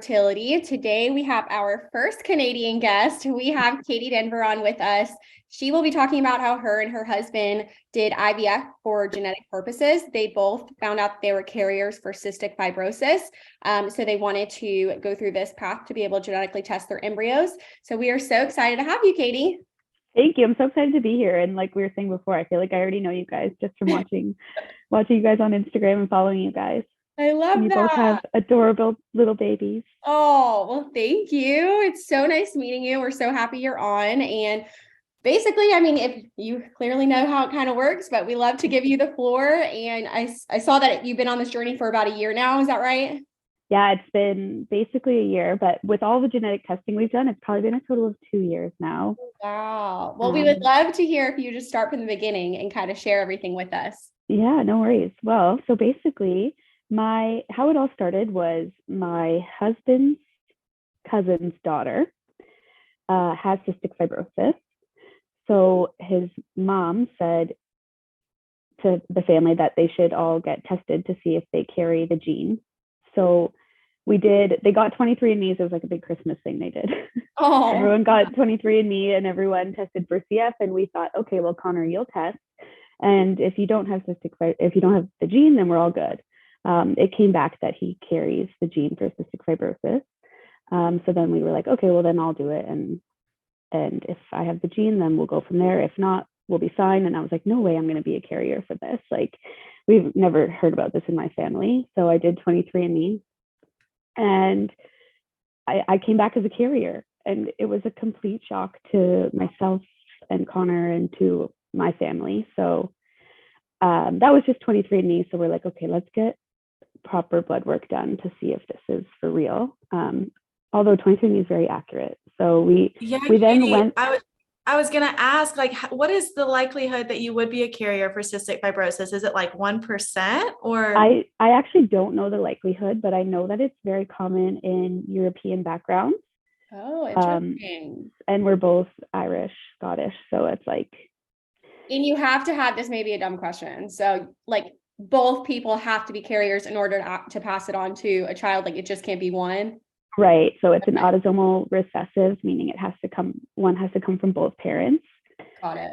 Fertility. Today we have our first Canadian guest. We have Katie Denvir on with us. She will be talking about how her and her husband did IVF for genetic purposes. They both found out they were carriers for cystic fibrosis. So they wanted to go through this path to be able to genetically test their embryos. So we are so excited to have you, Katie. Thank you. I'm so excited to be here. And like we were saying before, I feel like I already know you guys just from watching you guys on Instagram and following you guys. I love you that. Both have adorable little babies. Oh, well, thank you. It's so nice meeting you. We're so happy you're on. And basically, I mean, if you clearly know how it kind of works, but we love to give you the floor. And I saw that you've been on this journey for about a year now. Is that right? Yeah, it's been basically a year, but with all the genetic testing we've done, it's probably been a total of 2 years now. Wow. Well, we would love to hear if you just start from the beginning and kind of share everything with us. Yeah, no worries. Well, so basically, how it all started was my husband's cousin's daughter has cystic fibrosis. So his mom said to the family that they should all get tested to see if they carry the gene. So they got 23andMe's. It was like a big Christmas thing they did. Oh. Everyone got 23andMe and everyone tested for CF. And we thought, okay, well, Connor, you'll test. And if you don't have the gene, then we're all good. It came back that he carries the gene for cystic fibrosis. So then we were like, okay, well, then I'll do it. And if I have the gene, then we'll go from there. If not, we'll be fine. And I was like, no way I'm going to be a carrier for this. Like, we've never heard about this in my family. So I did 23andMe and I came back as a carrier. And it was a complete shock to myself and Connor and to my family. So that was just 23andMe. So we're like, okay, let's get proper blood work done to see if this is for real. Although 23andMe is very accurate. So we then went. I was going to ask, like, what is the likelihood that you would be a carrier for cystic fibrosis? Is it like 1% or? I actually don't know the likelihood, but I know that it's very common in European backgrounds. Oh, interesting. And we're both Irish, Scottish. So it's like. And you have to have, this may be a dumb question. So like both people have to be carriers in order to pass it on to a child. Like it just can't be one. Right. So it's an autosomal recessive, meaning one has to come from both parents. Got it.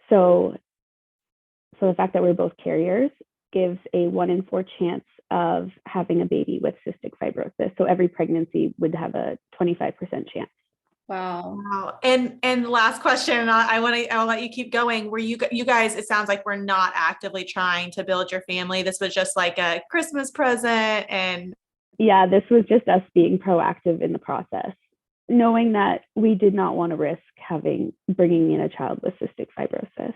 So the fact that we're both carriers gives a 1 in 4 chance of having a baby with cystic fibrosis. So every pregnancy would have a 25% chance. Wow. And last question, I'll let you keep going. Were you guys, it sounds like we're not actively trying to build your family. This was just like a Christmas present and. Yeah, this was just us being proactive in the process, knowing that we did not want to risk bringing in a child with cystic fibrosis,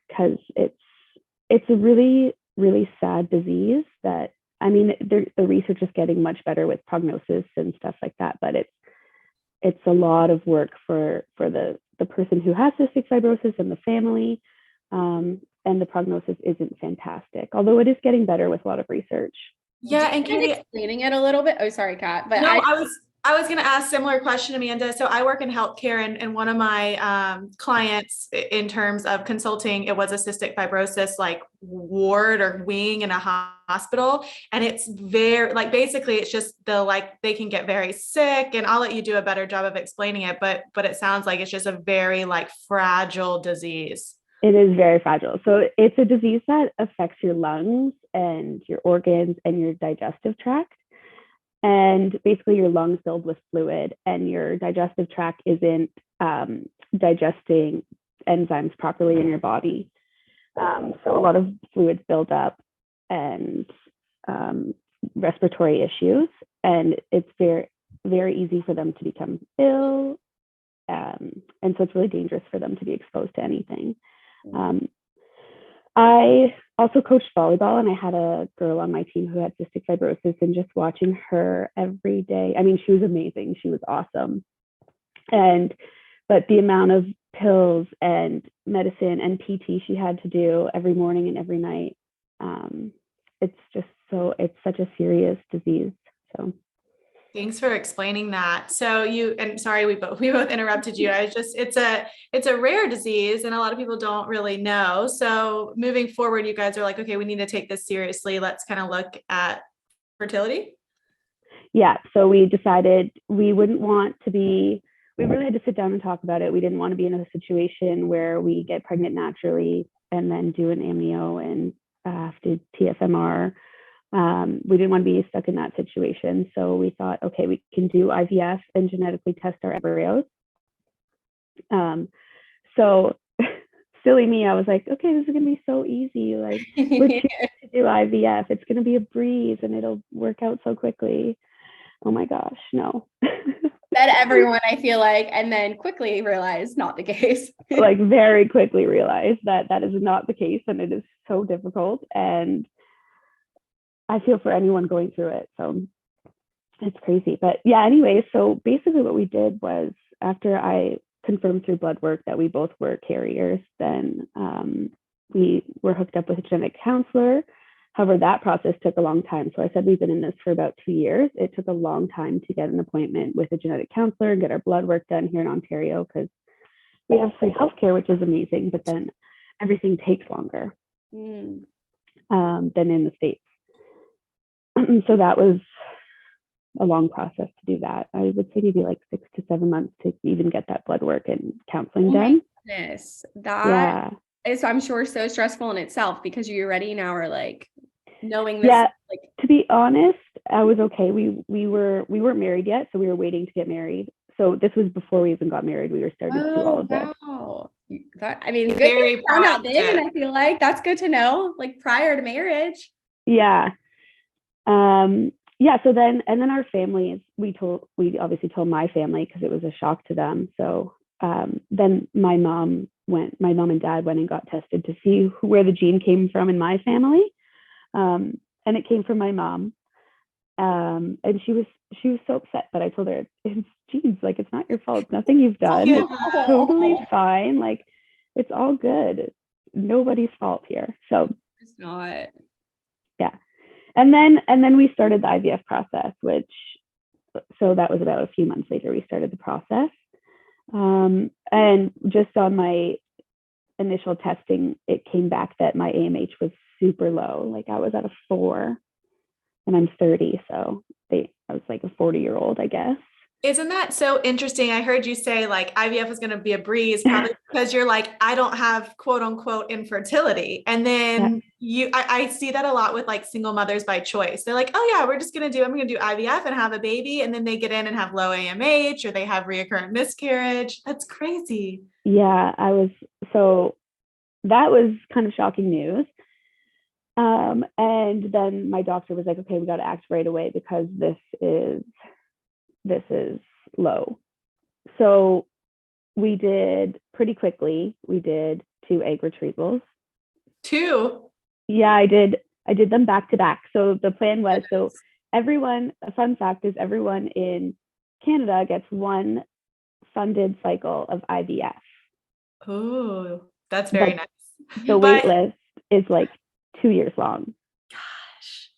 because it's a really, really sad disease that, I mean, the research is getting much better with prognosis and stuff like that, but it's a lot of work for the person who has cystic fibrosis and the family, and the prognosis isn't fantastic, although it is getting better with a lot of research. Yeah, and Katie, explaining it a little bit. Oh, sorry, Kat. But no, I was going to ask similar question, Amanda. So I work in healthcare, and one of my clients, in terms of consulting, it was a cystic fibrosis like ward or wing in a hospital, and it's very like basically it's just they can get very sick, and I'll let you do a better job of explaining it, but it sounds like it's just a very like fragile disease. It is very fragile. So it's a disease that affects your lungs and your organs and your digestive tract. And basically your lungs filled with fluid and your digestive tract isn't digesting enzymes properly in your body. So a lot of fluids build up and respiratory issues. And it's very, very easy for them to become ill. And so it's really dangerous for them to be exposed to anything. I also coached volleyball, and I had a girl on my team who had cystic fibrosis, and just watching her every day, I mean, she was amazing. She was awesome. But the amount of pills and medicine and PT she had to do every morning and every night, it's such a serious disease. So. Thanks for explaining that. So sorry, we both interrupted you. It's a rare disease and a lot of people don't really know. So moving forward, you guys are like, okay, we need to take this seriously. Let's kind of look at fertility. Yeah, so we decided we wouldn't want to be, we really had to sit down and talk about it. We didn't want to be in a situation where we get pregnant naturally and then do an amnio and have to TFMR. We didn't want to be stuck in that situation. So we thought, okay, we can do IVF and genetically test our embryos. So silly me, I was like, okay, this is going to be so easy. Like, we're choosing to do IVF. It's going to be a breeze and it'll work out so quickly. Oh my gosh, no. Said everyone, I feel like, and then quickly realized not the case. Like very quickly realized that that is not the case and it is so difficult. And I feel for anyone going through it. So it's crazy. But yeah, anyway, so basically what we did was after I confirmed through blood work that we both were carriers, then we were hooked up with a genetic counselor. However, that process took a long time. So I said we've been in this for about 2 years. It took a long time to get an appointment with a genetic counselor and get our blood work done here in Ontario because we have free healthcare, which is amazing, but then everything takes longer than in the States. So that was a long process to do that. I would say maybe like 6 to 7 months to even get that blood work and counseling done. Goodness, that is, I'm sure, so stressful in itself because you already now are like knowing this. Yeah, like, to be honest, I was okay. We weren't married yet, so we were waiting to get married. So this was before we even got married. We were starting to do all of this. Wow. That, I mean, good Very thing found out then, proactive. and I feel like that's good to know, like prior to marriage. Yeah. Yeah. So then, and then our families, we obviously told my family because it was a shock to them. So then my mom and dad went and got tested to see where the gene came from in my family. And it came from my mom. And she was so upset, but I told her it's genes, like it's not your fault. It's nothing you've done. Yeah. It's totally fine. Like it's all good. It's nobody's fault here. So It's not. yeah. And then we started the IVF process, so that was about a few months later we started the process. And just on my initial testing, it came back that my AMH was super low. Like I was at a 4 and I'm 30. So I was like a 40-year-old, I guess. Isn't that so interesting? I heard you say like IVF is going to be a breeze, probably because you're like, I don't have quote unquote infertility. And then I see that a lot with like single mothers by choice. They're like, oh yeah, I'm going to do IVF and have a baby. And then they get in and have low AMH or they have recurrent miscarriage. That's crazy. Yeah, so that was kind of shocking news. And then my doctor was like, okay, we got to act right away because this is low. So we did pretty quickly. We did 2 egg retrievals. 2? Yeah, I did them back to back. So the plan was, a fun fact is everyone in Canada gets 1 funded cycle of IVF. Oh, that's very nice. The wait list is like 2 years long. Gosh.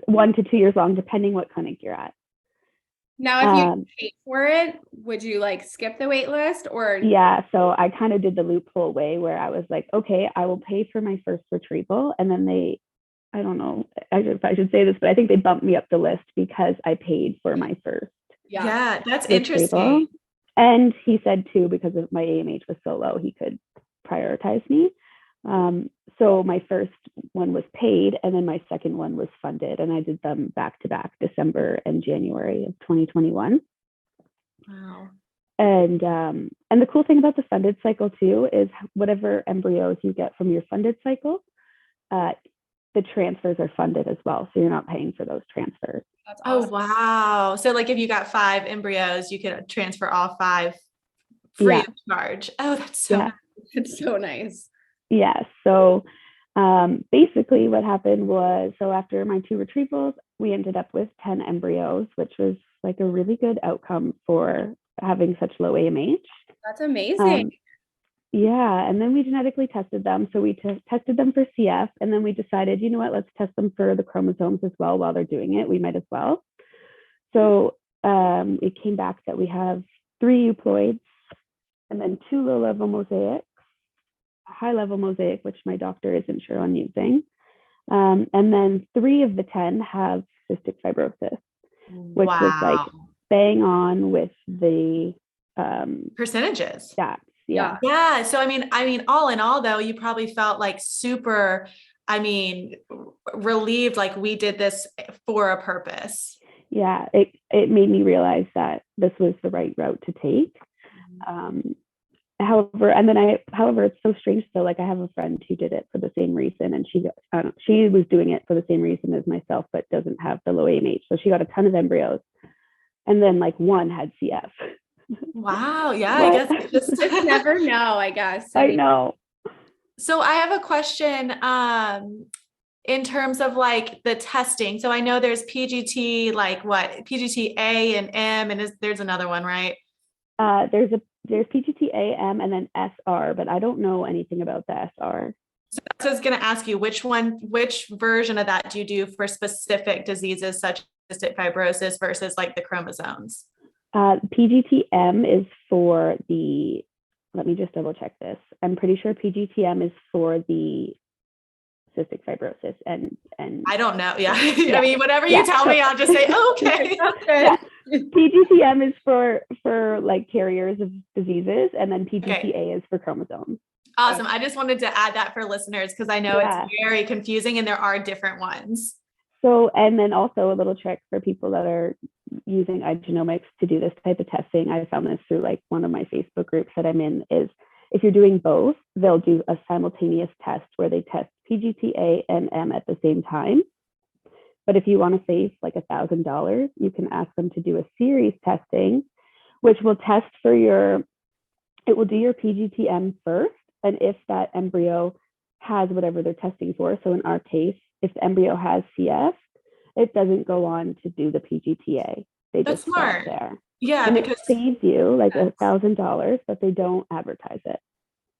1 to 2 years long, depending what clinic you're at. Now, if you paid for it, would you like skip the wait list or? Yeah, so I kind of did the loophole way where I was like, okay, I will pay for my first retrieval. And then I don't know if I should say this, but I think they bumped me up the list because I paid for my first. Yeah, that's retrieval. interesting. And he said too, because of my AMH was so low, he could prioritize me. So my first one was paid and then my second one was funded, and I did them back to back, December and January of 2021. Wow. And the cool thing about the funded cycle too is whatever embryos you get from your funded cycle, the transfers are funded as well. So you're not paying for those transfers. That's awesome. Oh, wow. So like if you got 5 embryos, you could transfer all 5 free of charge. Oh, that's so nice. It's so nice. Yeah. So basically what happened was, so after my 2 retrievals, we ended up with 10 embryos, which was like a really good outcome for having such low AMH. That's amazing. Yeah. And then we genetically tested them. So we tested them for CF, and then we decided, you know what, let's test them for the chromosomes as well while they're doing it. We might as well. So it came back that we have 3 euploids and then 2 low-level mosaics, a high-level mosaic, which my doctor isn't sure on using. And then 3 of the 10 have cystic fibrosis. which was like bang on with the percentages. stats. Yeah. Yeah. So, I mean, all in all, though, you probably felt like super, relieved, like we did this for a purpose. Yeah. It made me realize that this was the right route to take. However, it's so strange. So like I have a friend who did it for the same reason, and she was doing it for the same reason as myself, but doesn't have the low AMH. So she got a ton of embryos, and then like one had CF. Wow. Yeah. I guess just never know, I guess. I know. So I have a question, in terms of like the testing. So I know there's PGT, like what, PGT-A and M, and there's another one, right? There's PGT-A, M, and then SR, but I don't know anything about the SR. So I was going to ask you, which version of that do you do for specific diseases such as cystic fibrosis versus like the chromosomes? PGT-M is for let me just double check this. I'm pretty sure PGT-M is for the cystic fibrosis and I don't know. Yeah. I mean, whatever you tell me, I'll just say, oh, okay. Yeah. PGT-M is for like carriers of diseases, and then PGT-A is for chromosomes. Awesome. I just wanted to add that for listeners because I know it's very confusing and there are different ones. So, and then also a little trick for people that are using iGenomics to do this type of testing. I found this through like one of my Facebook groups that I'm in, is if you're doing both, they'll do a simultaneous test where they test PGT-A and M at the same time. But if you want to save like $1,000, you can ask them to do a series testing, which will test it will do your PGT-M first. And if that embryo has whatever they're testing for, so in our case, if the embryo has CF, it doesn't go on to do the PGT-A. They just stop there. Yeah, and because it saves you like $1,000, but they don't advertise it.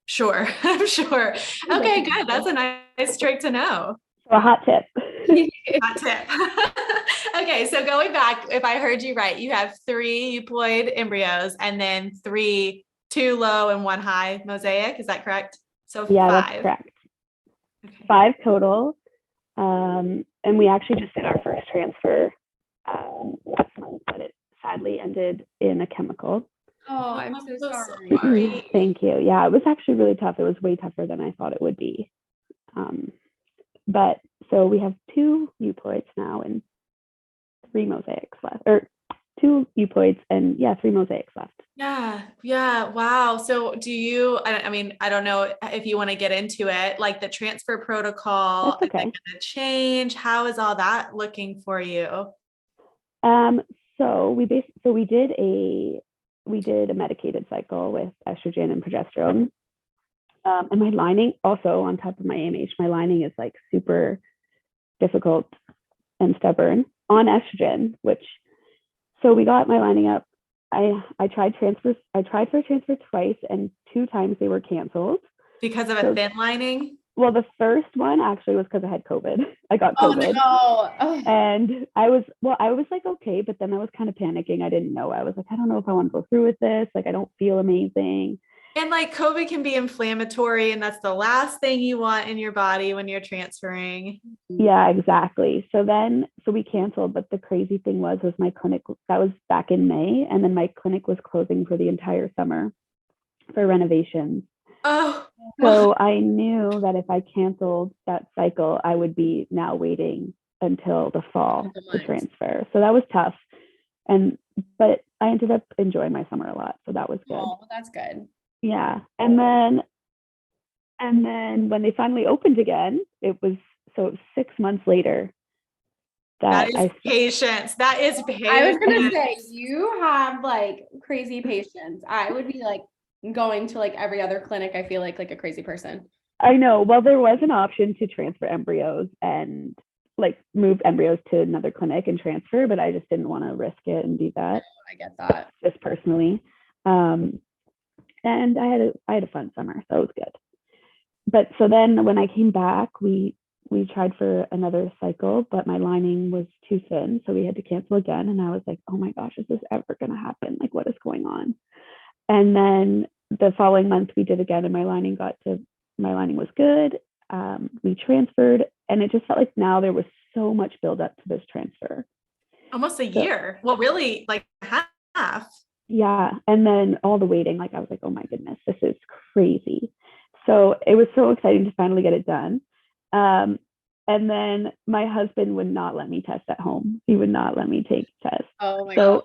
Sure, I'm sure. Okay, good. That's a nice trick to know. So a hot tip. Hot tip. Okay, so going back, if I heard you right, you have 3 euploid embryos and then 2 low and 1 high mosaic. Is that correct? So yeah, 5. That's correct. Okay. 5 total. And we actually just did our first transfer last month, but it sadly ended in a chemical. Oh, I'm so sorry. Thank you. Yeah, it was actually really tough. It was way tougher than I thought it would be. But so we have 2 euploids now and 3 mosaics left, or 2 euploids and 3 mosaics left. Yeah. Wow. So do you, I mean, I don't know if you want to get into it, like the transfer protocol, That's okay. is it going to change? How is all that looking for you? So we did a medicated cycle with estrogen and progesterone. And my lining also, on top of my AMH, my lining is like super difficult and stubborn on estrogen, so we got my lining up. I tried for a transfer twice, and 2 times they were canceled. Because of a thin lining? Well, the first one actually was because I had COVID. I got COVID. Oh, no. And I was like, okay, but then I was kind of panicking. I didn't know. I was like, I don't know if I want to go through with this. Like, I don't feel amazing. And like COVID can be inflammatory, and that's the last thing you want in your body when you're transferring. Yeah, exactly. So we canceled, but the crazy thing was my clinic, that was back in May, and then my clinic was closing for the entire summer for renovations. Oh. So I knew that if I canceled that cycle, I would be now waiting until the fall to transfer. So that was tough. But I ended up enjoying my summer a lot. So that was good. Oh, that's good. Yeah. And then when they finally opened again, it was 6 months later. That is patience. That is patience. I was going to say, you have like crazy patience. I would be like going to like every other clinic. I feel like a crazy person. I know. Well, there was an option to transfer embryos and like move embryos to another clinic and transfer, but I just didn't want to risk it and do that. I get that. Just personally. And I had a fun summer, so it was good. But so then when I came back, we tried for another cycle, but my lining was too thin, so we had to cancel again. And I was like, oh my gosh, is this ever going to happen? Like, what is going on? And then the following month we did again, and my lining was good. We transferred, and it just felt like now there was so much buildup to this transfer. Almost a year. Well, really like half. Yeah. And then all the waiting, like I was like, oh my goodness, this is crazy. So it was so exciting to finally get it done. And then my husband would not let me test at home. He would not let me take tests. Oh my God.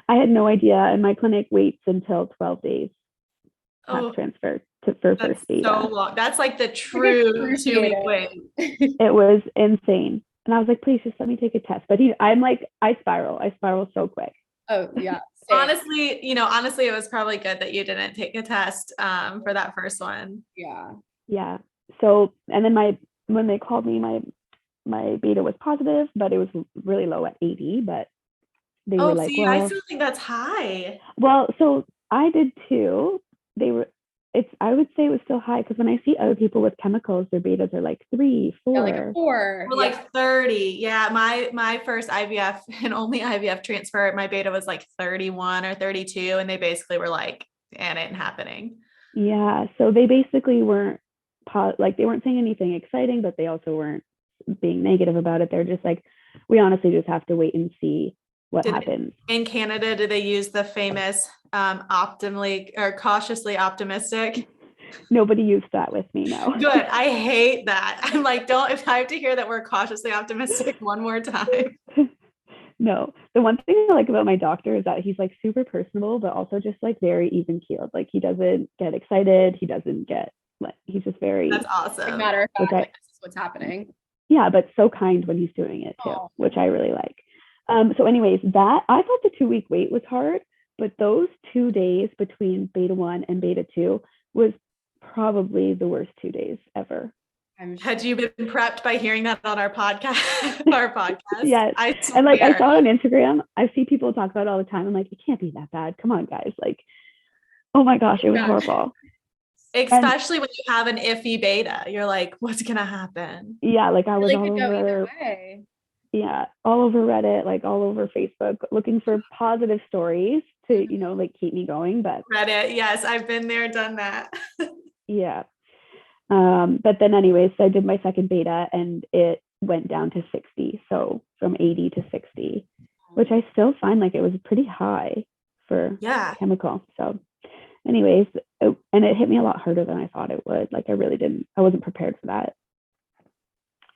I had no idea. And my clinic waits until 12 days Oh, transfer for first beta. So long. That's like the true 2-week wait. It was insane. And I was like, please just let me take a test. But I spiral so quick. Oh yeah. Same. Honestly, it was probably good that you didn't take a test for that first one. Yeah. Yeah. So, and then when they called me, my beta was positive, but it was really low at 80, but they were like, well, I still think that's high. Well, so I did too. I would say it was still high because when I see other people with chemicals, their betas are like 3, 4. Yeah, like a 4. Or like 30. Yeah. My first IVF and only IVF transfer, my beta was like 31 or 32. And they basically were like, and it ain't happening. Yeah. So they basically weren't they weren't saying anything exciting, but they also weren't being negative about it. They're just like, we honestly just have to wait and see what happens. In Canada, do they use the famous optimally or cautiously optimistic? Nobody used that with me, no. Good. I hate that. I'm like, if I have to hear that we're cautiously optimistic one more time. No. The one thing I like about my doctor is that he's like super personable, but also just like very even keeled. Like he doesn't get excited. He doesn't get he's just very. That's awesome. Like, matter of fact, like, this is what's happening. Yeah, but so kind when he's doing it too, which I really like. So anyways, I thought the 2-week wait was hard, but those 2 days between beta 1 and beta 2 was probably the worst 2 days ever. Had you been prepped by hearing that on our podcast? Yes. And like I saw it on Instagram. I see people talk about it all the time. I'm like, it can't be that bad. Come on, guys. Like, oh my gosh, it was horrible. Especially when you have an iffy beta. You're like, what's gonna happen? Yeah, like I was all over. Yeah, all over Reddit, like all over Facebook, looking for positive stories to, like keep me going. But Reddit, yes, I've been there, done that. Yeah. But then anyways, so I did my second beta and it went down to 60. So from 80 to 60, which I still find like it was pretty high for chemical. So anyways, and it hit me a lot harder than I thought it would. Like I wasn't prepared for that.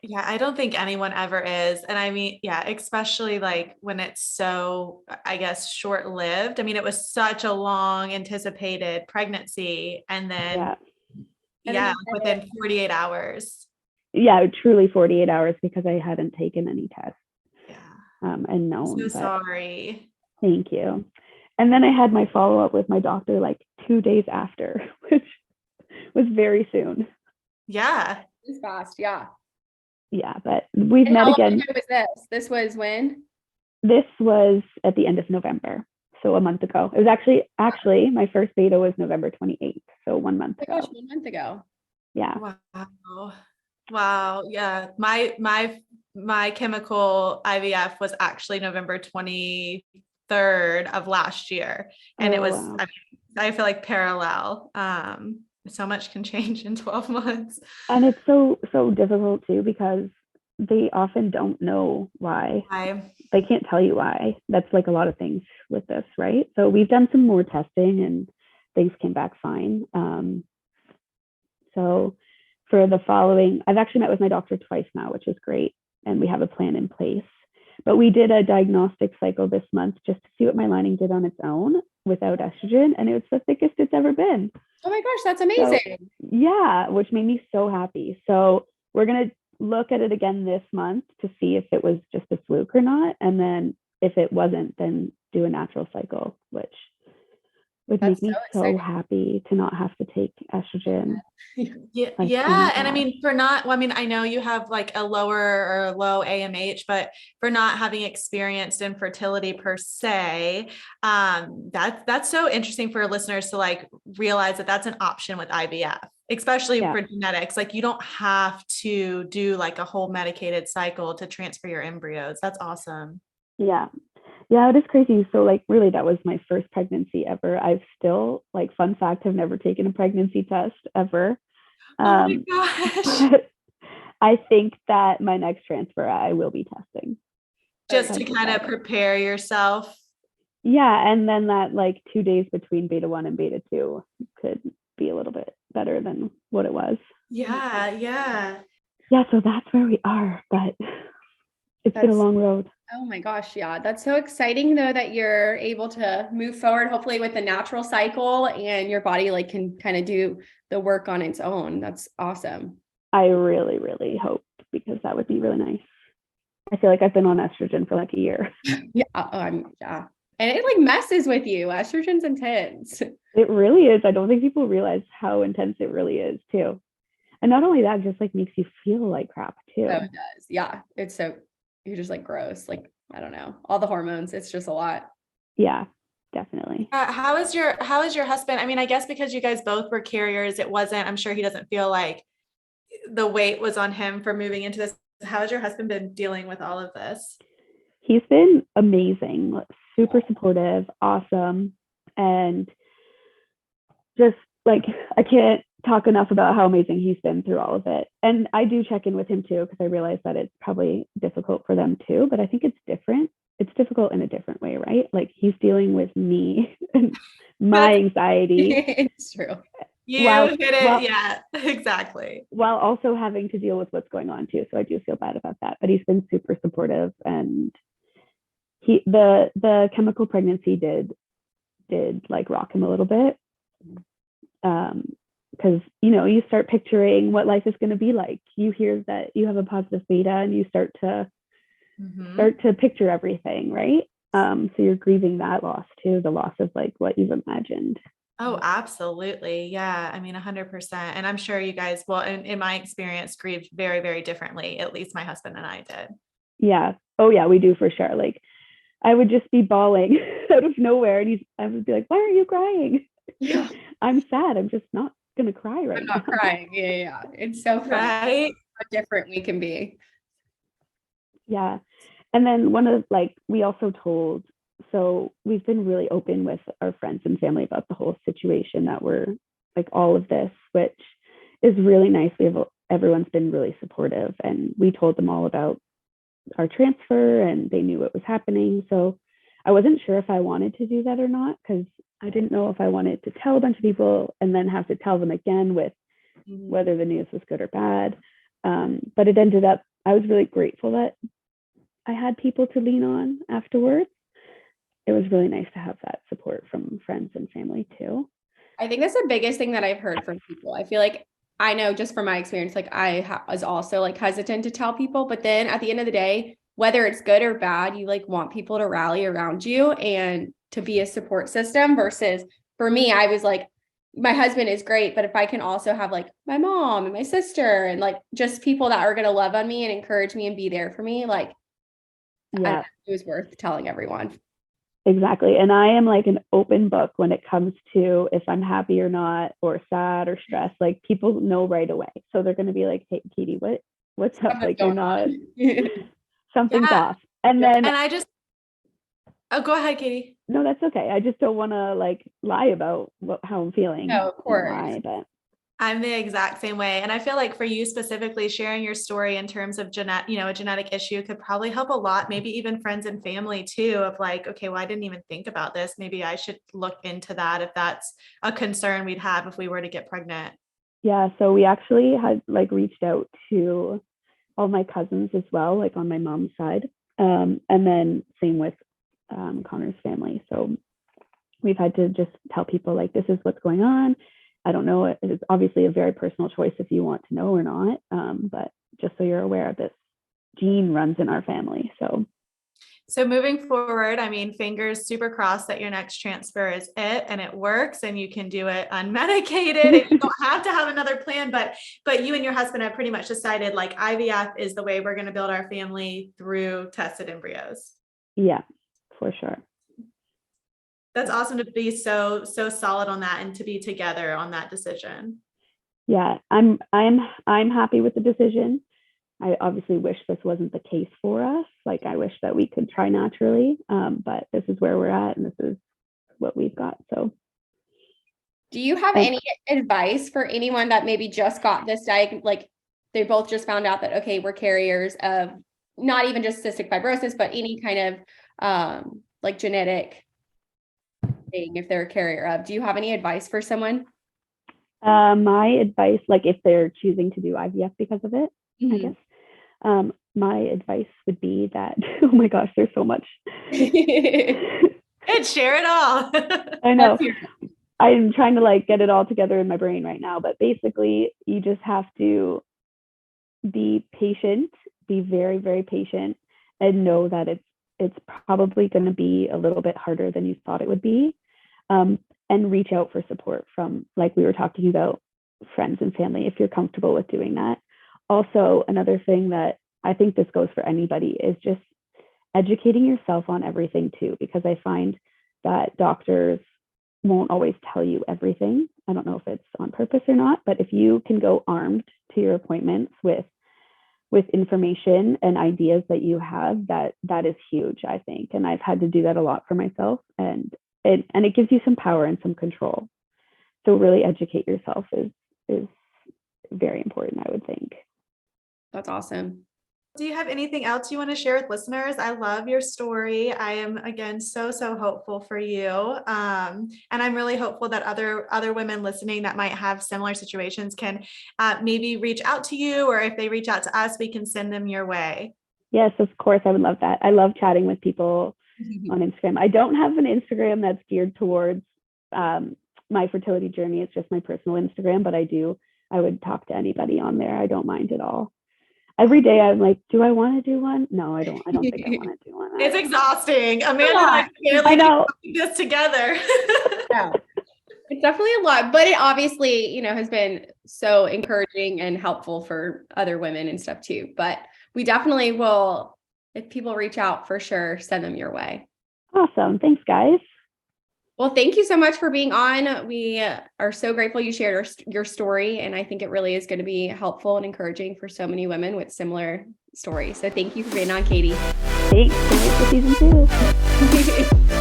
Yeah, I don't think anyone ever is. And I mean, especially like when it's so, I guess, short-lived. I mean, it was such a long anticipated pregnancy. And then, within 48 hours. Yeah, truly 48 hours because I hadn't taken any tests. Yeah. And known. So sorry. Thank you. And then I had my follow-up with my doctor like 2 days after, which was very soon. Yeah. It's fast. Yeah. Yeah, but we've met again. How long ago was this? This was when? This was at the end of November, so a month ago. It was actually my first beta was November 28th, so 1 month ago. Gosh, 1 month ago. Yeah. Wow. Yeah. My chemical IVF was actually November 23rd of last year, and it was. Wow. I feel like parallel. So much can change in 12 months. And it's so difficult too, because they often don't know why. They can't tell you why. That's like a lot of things with this, right? So we've done some more testing and things came back fine. So for the following, I've actually met with my doctor twice now, which is great. And we have a plan in place. But we did a diagnostic cycle this month just to see what my lining did on its own without estrogen. And it was the thickest it's ever been. Oh my gosh, that's amazing. So, yeah, which made me so happy. So we're going to look at it again this month to see if it was just a fluke or not. And then if it wasn't, then do a natural cycle, which would make me so happy to not have to take estrogen. Yeah. And I mean, I know you have like a lower or low AMH, but for not having experienced infertility per se, that's so interesting for listeners to like realize that that's an option with IVF, especially for genetics. Like you don't have to do like a whole medicated cycle to transfer your embryos. That's awesome. Yeah, it is crazy. So like really that was my first pregnancy ever. I've still, like, fun fact, have never taken a pregnancy test ever. Oh my gosh. I think that my next transfer I will be testing. Just to kind of prepare yourself. Yeah. And then that like 2 days between beta 1 and beta 2 could be a little bit better than what it was. Yeah. Yeah. Yeah. So that's where we are, but it's been a long road. Oh my gosh. Yeah. That's so exciting though, that you're able to move forward, hopefully with the natural cycle and your body like can kind of do the work on its own. That's awesome. I really, really hope, because that would be really nice. I feel like I've been on estrogen for like a year. Yeah. Yeah. And it like messes with you. Estrogen's intense. It really is. I don't think people realize how intense it really is too. And not only that, just like makes you feel like crap too. Oh, it does. Yeah. It's so, you're just like gross. Like, I don't know, all the hormones. It's just a lot. Yeah, definitely. How is your husband? I mean, I guess because you guys both were carriers, I'm sure he doesn't feel like the weight was on him for moving into this. How has your husband been dealing with all of this? He's been amazing, super supportive, awesome. And just like, I can't talk enough about how amazing he's been through all of it. And I do check in with him too, because I realize that it's probably difficult for them too, but I think it's different. It's difficult in a different way, right? Like he's dealing with me and my anxiety. It's true. Hit it. Yeah, exactly. While also having to deal with what's going on too. So I do feel bad about that, but he's been super supportive, and the chemical pregnancy did like rock him a little bit. Because you start picturing what life is going to be like. You hear that you have a positive beta and you start to picture everything, right? So you're grieving that loss too, the loss of like what you've imagined. Oh, absolutely. Yeah. I mean, 100%. And I'm sure you guys, well, in my experience, grieved very, very differently. At least my husband and I did. Yeah. Oh yeah, we do for sure. Like I would just be bawling out of nowhere, and I would be like, "Why are you crying?" Yeah. I'm sad. I'm just not gonna cry right now. I'm not crying. Yeah. It's so funny right? how different we can be. Yeah. And then we also told, so we've been really open with our friends and family about the whole situation, that we're like all of this, which is really nice. Everyone's been really supportive, and we told them all about our transfer, and they knew what was happening. So I wasn't sure if I wanted to do that or not, because I didn't know if I wanted to tell a bunch of people and then have to tell them again with whether the news was good or bad. But it ended up, I was really grateful that I had people to lean on afterwards. It was really nice to have that support from friends and family too. I think that's the biggest thing that I've heard from people. I feel like, I know just from my experience, like I was also like hesitant to tell people, but then at the end of the day, whether it's good or bad, you like want people to rally around you and to be a support system. Versus for me, I was like, my husband is great, but if I can also have like my mom and my sister and like just people that are going to love on me and encourage me and be there for me, like, yeah, it was worth telling everyone. Exactly. And I am like an open book when it comes to if I'm happy or not, or sad or stressed. Like people know right away. So they're going to be like, "Hey, Katie, what's up? Like you're not, something's off." And then, and I just, oh, go ahead, Katie. No, that's okay. I just don't want to like lie about how I'm feeling. No, of course. But I'm the exact same way. And I feel like for you specifically, sharing your story in terms of a genetic issue could probably help a lot, maybe even friends and family too, of like, okay, well, I didn't even think about this. Maybe I should look into that if that's a concern we'd have if we were to get pregnant. Yeah. So we actually had like reached out to all my cousins as well, like on my mom's side. And then same with Connor's family. So we've had to just tell people like, this is what's going on. I don't know. It's obviously a very personal choice if you want to know or not. But just so you're aware, this gene runs in our family. So moving forward, I mean, fingers super crossed that your next transfer is it and it works and you can do it unmedicated and you don't have to have another plan. But you and your husband have pretty much decided like IVF is the way we're going to build our family through tested embryos. Yeah, for sure. That's awesome to be so solid on that and to be together on that decision. Yeah, I'm happy with the decision. I obviously wish this wasn't the case for us. Like I wish that we could try naturally, but this is where we're at and this is what we've got. So do you have any advice for anyone that maybe just got this like they both just found out that, okay, we're carriers of not even just cystic fibrosis, but any kind of like genetic thing if they're a carrier of. Do you have any advice for someone? My advice, like if they're choosing to do IVF because of it, I guess, my advice would be that, oh my gosh, there's so much. And share it all. I know. I'm trying to like get it all together in my brain right now, but basically you just have to be patient, be very, very patient, and know that it's probably going to be a little bit harder than you thought it would be. And reach out for support from, like we were talking about, friends and family if you're comfortable with doing that. Also, another thing that I think this goes for anybody is just educating yourself on everything too, because I find that doctors won't always tell you everything. I don't know if it's on purpose or not, but if you can go armed to your appointments with information and ideas that you have, that is huge, I think. And I've had to do that a lot for myself, and it gives you some power and some control. So really educate yourself is very important, I would think. That's awesome. Do you have anything else you want to share with listeners? I love your story. I am, again, so hopeful for you. And I'm really hopeful that other women listening that might have similar situations can maybe reach out to you, or if they reach out to us, we can send them your way. Yes, of course. I would love that. I love chatting with people on Instagram. I don't have an Instagram that's geared towards my fertility journey. It's just my personal Instagram, but I would talk to anybody on there. I don't mind at all. Every day I'm like, do I want to do one? No, I don't think I want to do one. It's exhausting. Amanda, I know. This together. Yeah. It's definitely a lot, but it obviously, has been so encouraging and helpful for other women and stuff too. But we definitely will, if people reach out, for sure, send them your way. Awesome. Thanks, guys. Well, thank you so much for being on. We are so grateful you shared your story, and I think it really is going to be helpful and encouraging for so many women with similar stories. So thank you for being on, Katie. Thanks. Can't wait for season 2.